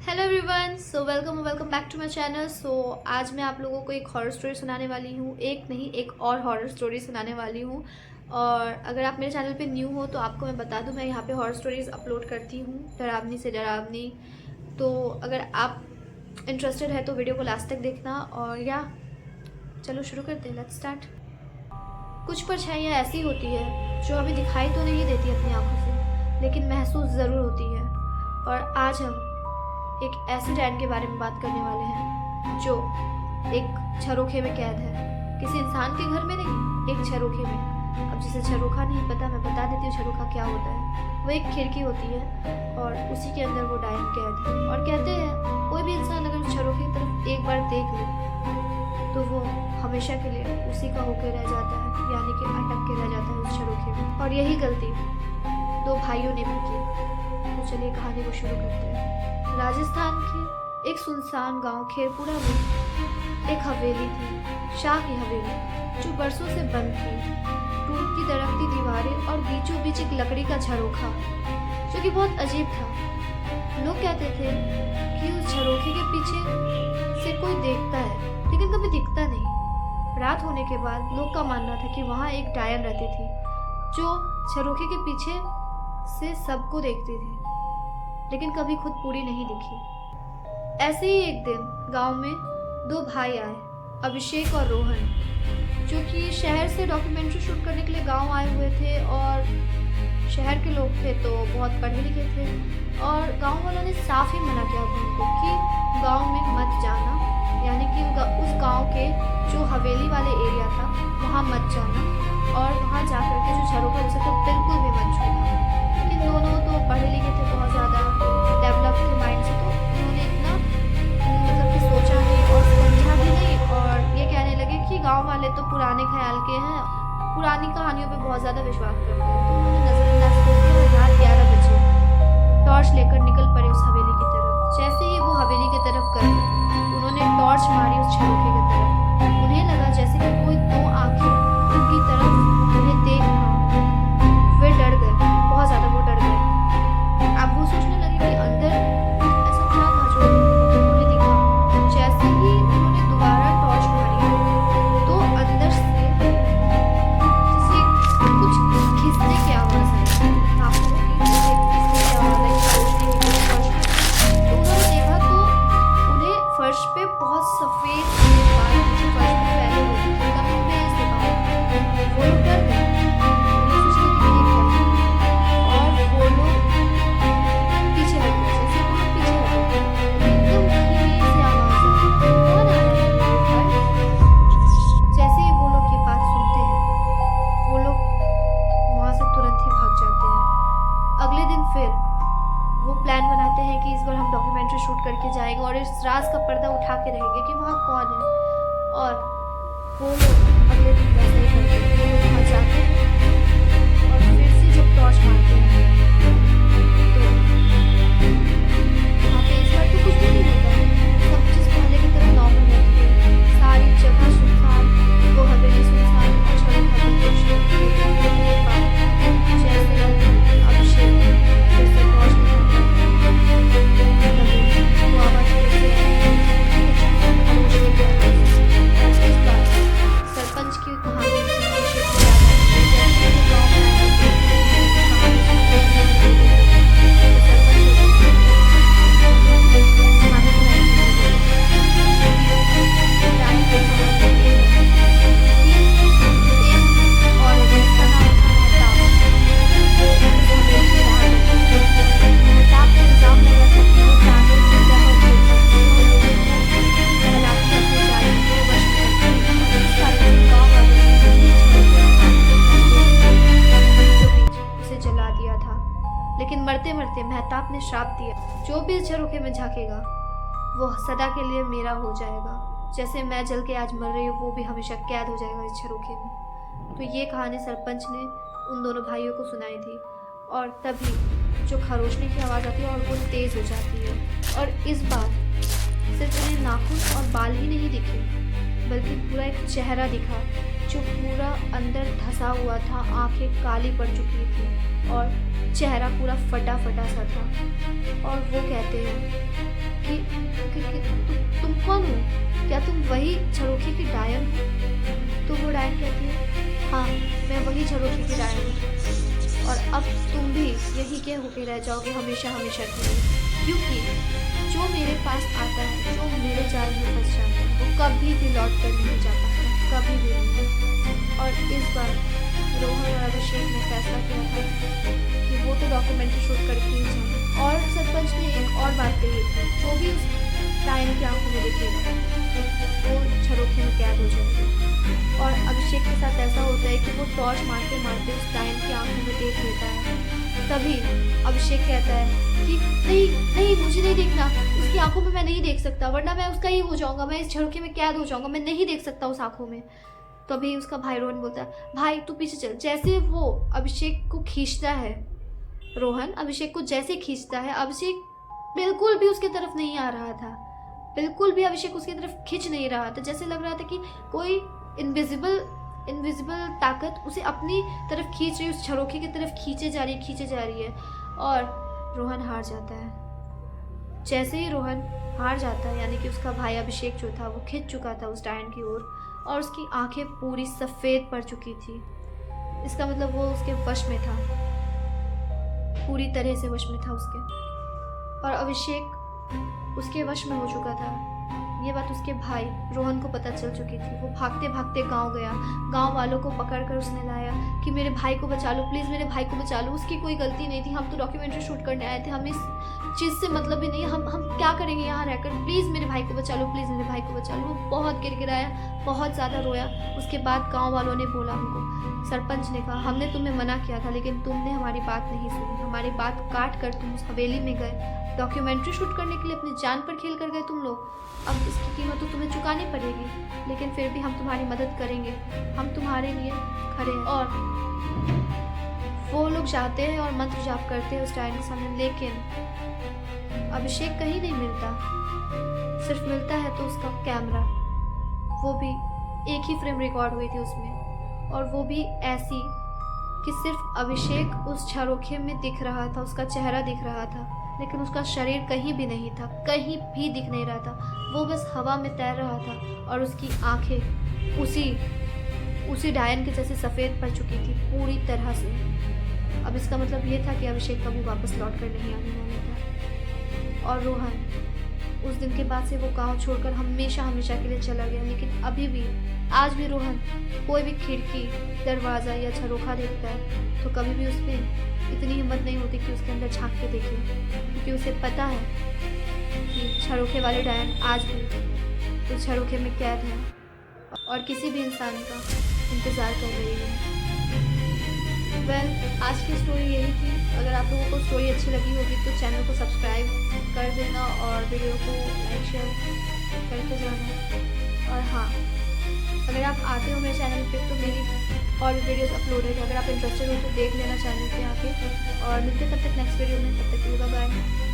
Hello everyone, so welcome back to my channel. आज मैं आप लोगों को एक हॉरर स्टोरी सुनाने वाली हूँ। एक नहीं, एक और हॉरर स्टोरी सुनाने वाली हूँ। और अगर आप मेरे चैनल पे न्यू हो तो आपको मैं बता दूँ, मैं यहाँ पे हॉरर स्टोरीज अपलोड करती हूँ, डरावनी से डरावनी। तो अगर आप इंटरेस्टेड है तो वीडियो को लास्ट तक देखना। और या चलो शुरू करते हैं, लेट्स स्टार्ट। कुछ परछाइयाँ ऐसी होती है जो हमें दिखाई तो नहीं देती अपनी आंखों से, लेकिन महसूस ज़रूर होती है। और आज हम एक ऐसी डैन के बारे में बात करने वाले हैं जो एक झरोखे में कैद है। किसी इंसान के घर में नहीं, एक झरोखे में। अब जिसे झरोखा नहीं पता, मैं बता देती हूँ झरोखा क्या होता है। वो एक खिड़की होती है और उसी के अंदर वो डायन कैद है। और कहते हैं कोई भी इंसान अगर उस झरोखे की तरफ एक बार देख ले तो वो हमेशा के लिए उसी का होकर रह जाता है, यानी कि अटक के रह जाता है उस झरोखे में। और यही गलती दो भाइयों ने भी की। तो चलिए कहानी को शुरू करते हैं। राजस्थान के एक सुनसान गांव खेरपुरा में एक हवेली थी, शाह की हवेली, जो बरसों से बंद थी। टूटती दरकती दीवारें और बीचों बीच एक लकड़ी का झरोखा जो कि बहुत अजीब था। लोग कहते थे कि उस झरोखे के पीछे से कोई देखता है, लेकिन कभी दिखता नहीं। रात होने के बाद लोग का मानना था कि वहाँ एक डायन रहती थी जो झरोखे के पीछे से सबको देखती थी, लेकिन कभी खुद पूरी नहीं दिखी। ऐसे ही एक दिन गांव में दो भाई आए, अभिषेक और रोहन, जो कि शहर से डॉक्यूमेंट्री शूट करने के लिए गांव आए हुए थे। और शहर के लोग थे तो बहुत पढ़े लिखे थे, और गांव वालों ने साफ ही मना किया उनको कि गांव में मत जाना, यानी कि उस गांव के जो हवेली वाले एरिया था वहाँ मत जाना, और वहाँ जाकर के जो झरोखा उसे तो बिल्कुल भी मत छूना। लेकिन दोनों तो पढ़े लिखे थे, बहुत ज़्यादा डेवलप थे माइंड से, तो उन्होंने इतना मतलब कि सोचा नहीं और समझा भी नहीं। और ये कहने लगे कि गांव वाले तो पुराने ख्याल के हैं, पुरानी कहानियों पे बहुत ज़्यादा विश्वास करते हैं। तो उन्होंने नजरअंदाज कर दिया। रात 11 बजे टॉर्च लेकर निकल पड़े उस हवेली की तरफ। जैसे ही वो हवेली की तरफ गए, उन्होंने टॉर्च मारी उस झरोखे की तरफ। उन्हें लगा जैसे कि कोई दो आंखें उनकी तरफ उन्हें देख रहा हो। वे डर गए, बहुत ज़्यादा वो डर गए। अब वो सोचने लगे कि अंदर ऐसा क्या था जो उन्हें दिखा। जैसे ही उन्होंने दोबारा टॉर्च मारी तो अंदर से जैसे कुछ खिसने की आवाज़ आई। नाखूनों की जैसे खिसने की आवाज़ आई, खरोचने की फर्श पे। तो उन्होंने देखा तो उन्हें फर्श पे बहुत सफ़ेद बाल जो फर्श पे फैले हुए थे, लंबे से बाल। वो लोग डर गए। उन्हें सोचने लगे ये क्या है, और वो लोग पीछे हट गए। जैसे वो लोग पीछे हटे एकदम धीमी सी आवाज़ आई, कौन आ रहा है मेरे घर। जैसे ही वो लोग ये बात सुनते हैं, वो लोग वहाँ से तुरंत ही भाग जाते हैं। अगले दिन फिर वो प्लान बनाते हैं कि इस बार हम डॉक्यूमेंट्री शूट करके जाएंगे और इस राज का पर्दा उठा के रहेंगे कि वहाँ कौन है। और वो लोग अगले दिन वैसा ही करते हैं। वो लोग वहाँ जाते हैं और फिर से जब टॉर्च मारते हैं तो वहाँ पे इस बार तो कुछ भी नहीं होता है। सब चीज़ पहले की तरह नॉर्मल रहती है। सारी जगह सुनसान, वो हवेली सुनसान और झरोखा बिल्कुल शांत। जैसे अभिषेक फिर से टॉर्च वो आवाज़ फिर से आई, खरोचने की आवाज़। इस बार सरपंच की कहानी अभिषेक को याद आई। जैसे वो गाँव में आया कहानी सुनने लेकिन मरते मरते मेहताब ने श्राप दिया, जो भी इस झरोखे में झांकेगा वो सदा के लिए मेरा हो जाएगा। जैसे मैं जल के आज मर रही हूँ, वो भी हमेशा कैद हो जाएगा इस झरोखे में। तो ये कहानी सरपंच ने उन दोनों भाइयों को सुनाई थी। और तभी जो खरोचने की आवाज़ आती है और वो तेज़ हो जाती है। और इस बार सिर्फ उन्हें नाखून और बाल ही नहीं दिखे, बल्कि पूरा एक चेहरा दिखा जो पूरा अंदर धंसा हुआ था। आंखें काली पड़ चुकी थी और चेहरा पूरा फटा फटा सा था। और वो कहते हैं क्या तुम वही झरोखे की डायन हो? तो वो डायन कहती है, हाँ मैं वही झरोखे की डायन हूँ, और अब तुम भी यही के होके रह जाओगे हमेशा हमेशा के लिए, क्योंकि जो मेरे पास आता है, जो मेरे जाल में फंस जाता है, वो कभी भी लौट कर नहीं जा पाता, कभी भी नहीं। और इस बार रोहन और अभिषेक ने फैसला किया था कि वो तो डॉक्यूमेंट्री शूट करके ही जाए। और सरपंच ने एक और बात कही थी, जो भी उस डायन की आंखों में दिखेगा वो झरोखे में कैद हो जाएगा। और अभिषेक के साथ ऐसा होता है कि वो टॉर्च मारते मारते उस डायन की आंखों में देख लेता है। तभी अभिषेक कहता है कि नहीं नहीं, मुझे नहीं देखना, उसकी आंखों में मैं नहीं देख सकता, वरना मैं उसका ही हो जाऊंगा, मैं इस झरोखे में कैद हो जाऊंगा, मैं नहीं देख सकता उस आंखों में। तभी उसका भाई रोहन बोलता है, भाई तू पीछे चल। जैसे वो अभिषेक को खींचता है, रोहन अभिषेक को जैसे खींचता है, अभिषेक बिल्कुल भी उसके तरफ नहीं आ रहा था, बिल्कुल भी अभिषेक उसकी तरफ खींच नहीं रहा था। जैसे लग रहा था कि कोई इनविजिबल ताकत उसे अपनी तरफ खींच रही है, उस झरोखे की तरफ खींचे जा रही है। और रोहन हार जाता है। जैसे ही रोहन हार जाता है, यानी कि उसका भाई अभिषेक जो था वो खिंच चुका था उस डायन की ओर, और उसकी आंखें पूरी सफ़ेद पड़ चुकी थी। इसका मतलब वो उसके वश में था, पूरी तरह से वश में था उसके, और अभिषेक उसके वश में हो चुका था। ये बात उसके भाई रोहन को पता चल चुकी थी। वो भागते भागते गांव गया, गांव वालों को पकड़कर उसने लाया कि मेरे भाई को बचा लो, प्लीज़ मेरे भाई को बचा लो, उसकी कोई गलती नहीं थी, हम तो डॉक्यूमेंट्री शूट करने आए थे, हमें इस चीज़ से मतलब ही नहीं, हम क्या करेंगे यहाँ रहकर, प्लीज़ मेरे भाई को बचा लो, प्लीज़ मेरे भाई को बचा लो। वो बहुत गिड़गिड़ाया, बहुत ज़्यादा रोया। उसके बाद गाँव वालों ने बोला हमको, सरपंच ने कहा, हमने तुम्हें मना किया था लेकिन तुमने हमारी बात नहीं सुनी, हमारी बात काट कर तुम उस हवेली में गए, डॉक्यूमेंट्री शूट करने के लिए अपनी जान पर खेल कर गए तुम लोग। अब इसकी कीमत तो तुम्हें चुकानी पड़ेगी, लेकिन फिर भी हम तुम्हारी मदद करेंगे, हम तुम्हारे लिए खड़े हैं। और वो लोग जाते हैं और मंत्र जाप करते हैं उस डायन के सामने, लेकिन अभिषेक कहीं नहीं मिलता। सिर्फ मिलता है तो उसका कैमरा, वो भी एक ही फ्रेम रिकॉर्ड हुई थी उसमें, और वो भी ऐसी कि सिर्फ अभिषेक उस झरोखे में दिख रहा था, उसका चेहरा दिख रहा था, लेकिन उसका शरीर कहीं भी नहीं था, कहीं भी दिख नहीं रहा था। वो बस हवा में तैर रहा था, और उसकी आंखें उसी डायन के जैसे सफ़ेद पड़ चुकी थी पूरी तरह से। अब इसका मतलब ये था कि अभिषेक कभी वापस लौट कर नहीं आने वाला था। और रोहन उस दिन के बाद से वो गांव छोड़कर हमेशा हमेशा के लिए चला गया। लेकिन अभी भी, आज भी रोहन कोई भी खिड़की, दरवाज़ा या झरोखा देखता है तो कभी भी उसमें इतनी हिम्मत नहीं होती कि उसके अंदर झांक के देखे, क्योंकि उसे पता है कि झरोखे वाले डायन आज भी उस झरोखे में कैद है और किसी भी इंसान का इंतज़ार कर रही है। आज की स्टोरी यही थी। अगर आप लोगों को स्टोरी अच्छी लगी होगी तो चैनल को सब्सक्राइब कर देना और वीडियो को लाइक शेयर करके जाना। और हाँ, अगर आप आते हो मेरे चैनल पे तो मेरी और भी वीडियोस अपलोडेड है, अगर आप इंटरेस्टेड हो तो देख लेना चैनल पे आके। और मिलते तब तक नेक्स्ट वीडियो में, तब तक बाय बाय।